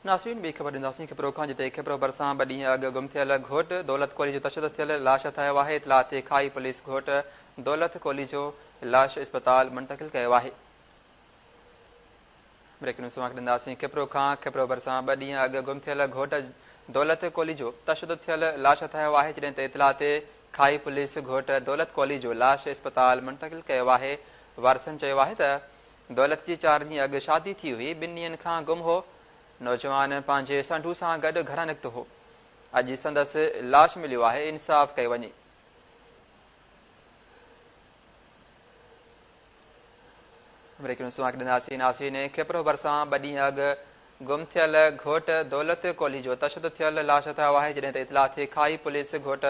नासरीन ॿी ख़बर ॾींदासीं खिपरो खां जिते खिपरो भरिसां ॿ ॾींहं अॻु गुम थियल घोट दौलत कोहली जो तशदुद थियल लाश ठाहियो आहे। इतला ते खाई पुलिस घोट दौलत कोहली जो लाश इस्पताल मुंतक़िल कयो आहे। ब्रेकिंग न्यूज़ ॾींदासीं खिपरो खां खिपरो भरिसां ॿ ॾींहं अॻु गुम थियल घोट दौलत कोहली जो तशदुद थियल लाश ठाहियो आहे। जॾहिं त इतला ते खाई पुलिस घोट दौलत कोहली जो लाश इस्पताल मुंतक़िल कयो आहे। वारसनि चयो आहे त दौलत जी 4 ॾींहं अॻु शादी थी हुई। 2 ॾींहंनि खां गुम हो। नौजवान पंहिंजे संढू सां गॾु घरां निकितो हो। अॼु संदसि लाश मिलियो आहे। इंसाफ़ कयो वञे। नासरीन खिपरो भरिसां 2 ॾींहं अॻु गुम थियल घोट दौलत कोहली जो तशदुद थियल लाश ठाहियो आहे। जॾहिं त इतला ते खाई पुलिस घोट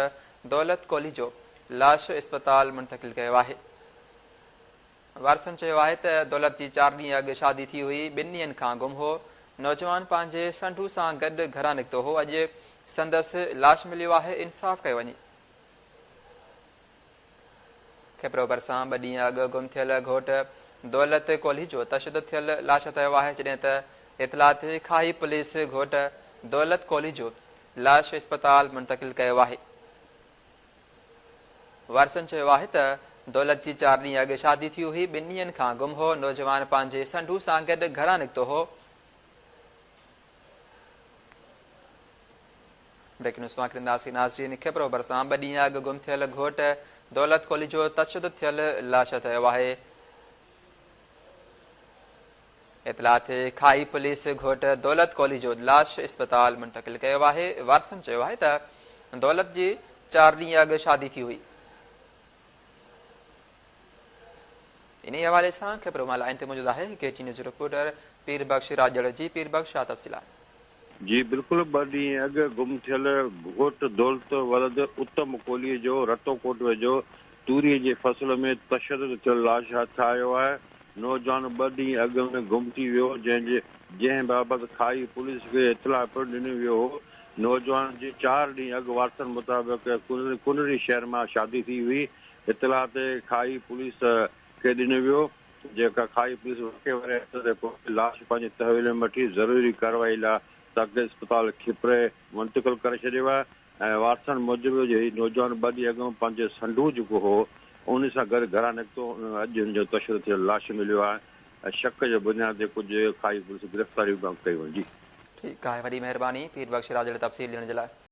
दौलत कोहली जो लाश इस्पताल मुंतक़िल कयो आहे। वारसनि चयो आहे त दौलत जी 4 ॾींहं अॻु शादी थी हुई। 2 ॾींहंनि खां गुम हो। नौजवान पंहिंजे संढू सां गॾु घरां निकितो हो। अॼु संदसि लाश मिलियो आहे। इंसाफ़ कयो वञे। खिपरो भरिसां 2 ॾींहं अॻु गुम थियल घोट दौलत कोहली जो तशदुद थियल लाश ठाहियो आहे। जॾहिं त इतला ते खाई पुलिस घोट दौलत कोहली जो लाश इस्पताल मुंतक़िल कयो आहे। वारसनि चयो आहे त दौलत जी 4 ॾींहं अॻु शादी थी हुई। 2 ॾींहंनि खां गुम हो। नौजवान पंहिंजे संढू सां गॾु घरां निकितो हो। ब्रेकिंग न्यूज़ नासरीन खिपरो भरिसां 2 ॾींहं अॻु गुम थियल घोट दौलत कोहली जो तशदुद थियल लाश ठाहियो आहे। इतला ते खाई पुलिस घोट दौलत कोहली जो लाश इस्पताल मुंतक़िल कयो आहे। वारसनि चयो आहे त दौलत जी 4 ॾींहं अॻु शादी थी हुई। इन हवाले सां खिपरो मां लाइन ते मौजूदु आहे केटी न्यूज़ रिपोर्टर पीर बख्श राजड़ जी। पीर बख्श छा तफ़सीलात? जी बिल्कुलु 2 ॾींहं अॻु गुम थियल घोट दौलत वलद उत्तम कोहलीअ जो रतोकोट वेझो तूरीअ जे फसल में तशदुद थियल लाश ठाहियो आहे। नौजवान 2 ॾींहं अॻु में गुम थी वियो, जंहिं बाबति खाई पुलिस खे इतला पिणु ॾिनो वियो हो। नौजवान जी 4 ॾींहं अॻु वारसनि मुताबिक़ कुनरी शहर मां शादी थी हुई। इतला ते खाई पुलिस खे ॾिनो वियो, जेका खाई पुलिस लाश पंहिंजे तहवील में वठी ज़रूरी कार्रवाई लाइ तक इस्पताल खिपरे मुंतक़िल करे छॾियो आहे। ऐं वारसनि मूजिबि नौजवान 2 ॾींहं अॻु पंहिंजे संढू जेको हो उन सां गॾु घरां निकितो। अॼु हुनजो तशदुद थियल लाश मिलियो आहे ऐं शक जे बुनियाद ते कुझु खाई पुलिस गिरफ़्तारी कई वञे। ठीकु आहे। वॾी महिरबानी पीर बख्श राजड़ तफ़सील ॾियण जे लाइ।